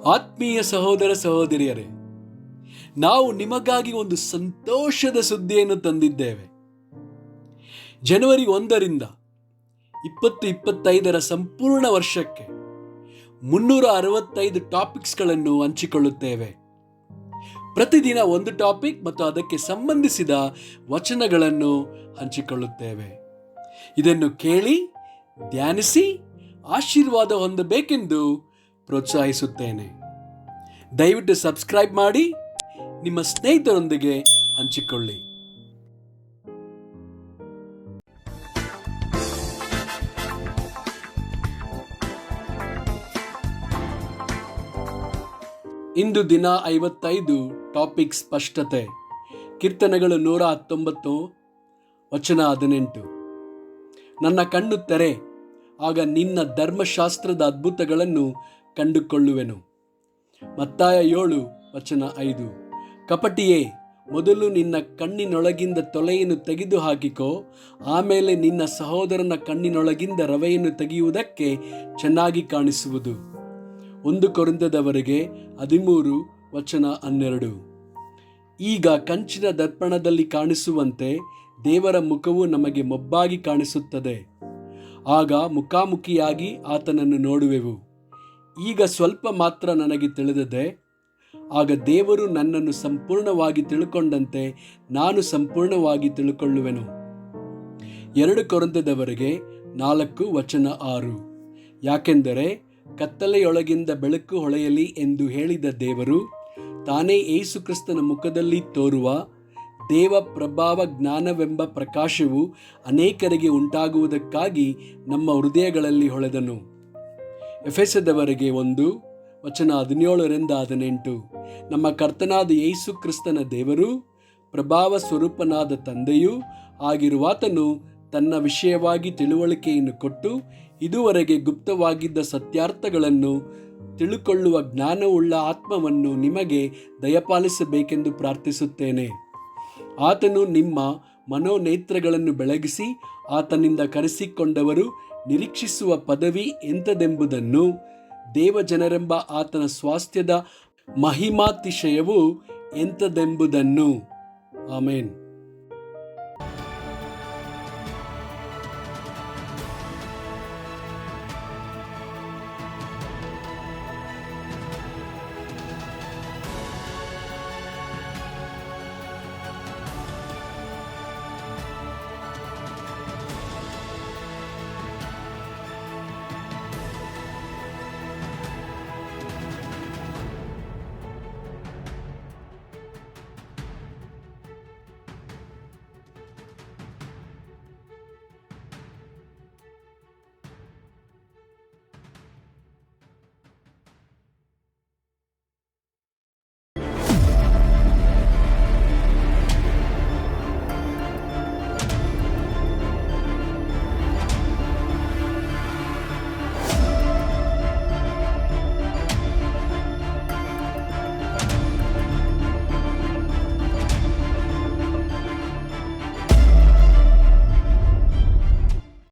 ಆತ್ಮೀಯ ಸಹೋದರ ಸಹೋದರಿಯರೇ, ನಾವು ನಿಮಗಾಗಿ ಒಂದು ಸಂತೋಷದ ಸುದ್ದಿಯನ್ನು ತಂದಿದ್ದೇವೆ. ಜನವರಿ 1ರಿಂದ 2025 ಸಂಪೂರ್ಣ ವರ್ಷಕ್ಕೆ 365 ಟಾಪಿಕ್ಸ್ಗಳನ್ನು ಹಂಚಿಕೊಳ್ಳುತ್ತೇವೆ. ಪ್ರತಿದಿನ ಒಂದು ಟಾಪಿಕ್ ಮತ್ತು ಅದಕ್ಕೆ ಸಂಬಂಧಿಸಿದ ವಚನಗಳನ್ನು ಹಂಚಿಕೊಳ್ಳುತ್ತೇವೆ. ಇದನ್ನು ಕೇಳಿ ಧ್ಯಾನಿಸಿ ಆಶೀರ್ವಾದ ಹೊಂದಬೇಕೆಂದು ಪ್ರೋತ್ಸಾಹಿಸುತ್ತೇನೆ. ದಯವಿಟ್ಟು ಸಬ್ಸ್ಕ್ರೈಬ್ ಮಾಡಿ ನಿಮ್ಮ ಸ್ನೇಹಿತರೊಂದಿಗೆ ಹಂಚಿಕೊಳ್ಳಿ. ಇಂದು ದಿನ 55 ಟಾಪಿಕ್ ಸ್ಪಷ್ಟತೆ. ಕೀರ್ತನೆಗಳು 119 ವಚನ 18. ನನ್ನ ಕಣ್ಣು ತೆರೆ, ಆಗ ನಿನ್ನ ಧರ್ಮಶಾಸ್ತ್ರದ ಅದ್ಭುತಗಳನ್ನು ಕಂಡುಕೊಳ್ಳುವೆನು. ಮತ್ತಾಯ 7 ವಚನ 5. ಕಪಟಿಯೇ, ಮೊದಲು ನಿನ್ನ ಕಣ್ಣಿನೊಳಗಿಂದ ತೊಲೆಯನ್ನು ತೆಗೆದು ಹಾಕಿಕೋ, ಆಮೇಲೆ ನಿನ್ನ ಸಹೋದರನ ಕಣ್ಣಿನೊಳಗಿಂದ ರವೆಯನ್ನು ತೆಗೆಯುವುದಕ್ಕೆ ಚೆನ್ನಾಗಿ ಕಾಣಿಸುವುದು. 1 ಕೊರಿಂಥದವರಿಗೆ 13 ವಚನ 12. ಈಗ ಕಂಚಿನ ದರ್ಪಣದಲ್ಲಿ ಕಾಣಿಸುವಂತೆ ದೇವರ ಮುಖವು ನಮಗೆ ಮೊಬ್ಬಾಗಿ ಕಾಣಿಸುತ್ತದೆ. ಆಗ ಮುಖಾಮುಖಿಯಾಗಿ ಆತನನ್ನು ನೋಡುವೆವು. ಈಗ ಸ್ವಲ್ಪ ಮಾತ್ರ ನನಗೆ ತಿಳಿದಿದೆ, ಆಗ ದೇವರು ನನ್ನನ್ನು ಸಂಪೂರ್ಣವಾಗಿ ತಿಳುಕೊಂಡಂತೆ ನಾನು ಸಂಪೂರ್ಣವಾಗಿ ತಿಳುಕೊಳ್ಳುವೆನು. 2 ಕೊರಿಂಥದವರಿಗೆ 4 ವಚನ 6. ಯಾಕೆಂದರೆ ಕತ್ತಲೆಯೊಳಗಿಂದ ಬೆಳಕು ಹೊಳೆಯಲಿ ಎಂದು ಹೇಳಿದ ದೇವರು ತಾನೇ ಯೇಸು ಕ್ರಿಸ್ತನ ಮುಖದಲ್ಲಿ ತೋರುವ ದೇವ ಪ್ರಭಾವ ಜ್ಞಾನವೆಂಬ ಪ್ರಕಾಶವು ಅನೇಕರಿಗೆ ಉಂಟಾಗುವುದಕ್ಕಾಗಿ ನಮ್ಮ ಹೃದಯಗಳಲ್ಲಿ ಹೊಳೆದನು. ಎಫೆಸದವರಿಗೆ 1 ವಚನ 17-18. ನಮ್ಮ ಕರ್ತನಾದ ಯೇಸು ಕ್ರಿಸ್ತನ ದೇವರು ಪ್ರಭಾವ ಸ್ವರೂಪನಾದ ತಂದೆಯೂ ಆಗಿರುವಾತನು ತನ್ನ ವಿಷಯವಾಗಿ ತಿಳುವಳಿಕೆಯನ್ನು ಕೊಟ್ಟು ಇದುವರೆಗೆ ಗುಪ್ತವಾಗಿದ್ದ ಸತ್ಯಾರ್ಥಗಳನ್ನು ತಿಳುಕೊಳ್ಳುವ ಜ್ಞಾನವುಳ್ಳ ಆತ್ಮವನ್ನು ನಿಮಗೆ ದಯಪಾಲಿಸಬೇಕೆಂದು ಪ್ರಾರ್ಥಿಸುತ್ತೇನೆ. ಆತನು ನಿಮ್ಮ ಮನೋನೇತ್ರಗಳನ್ನು ಬೆಳಗಿಸಿ ಆತನಿಂದ ಕರೆಸಿಕೊಂಡವರು ನಿರೀಕ್ಷಿಸುವ ಪದವಿ ಎಂಥದೆಂಬುದನ್ನು, ದೇವಜನರೆಂಬ ಆತನ ಸ್ವಾಸ್ಥ್ಯದ ಮಹಿಮಾತಿಶಯವು ಎಂಥದೆಂಬುದನ್ನು. ಆಮೇನ್.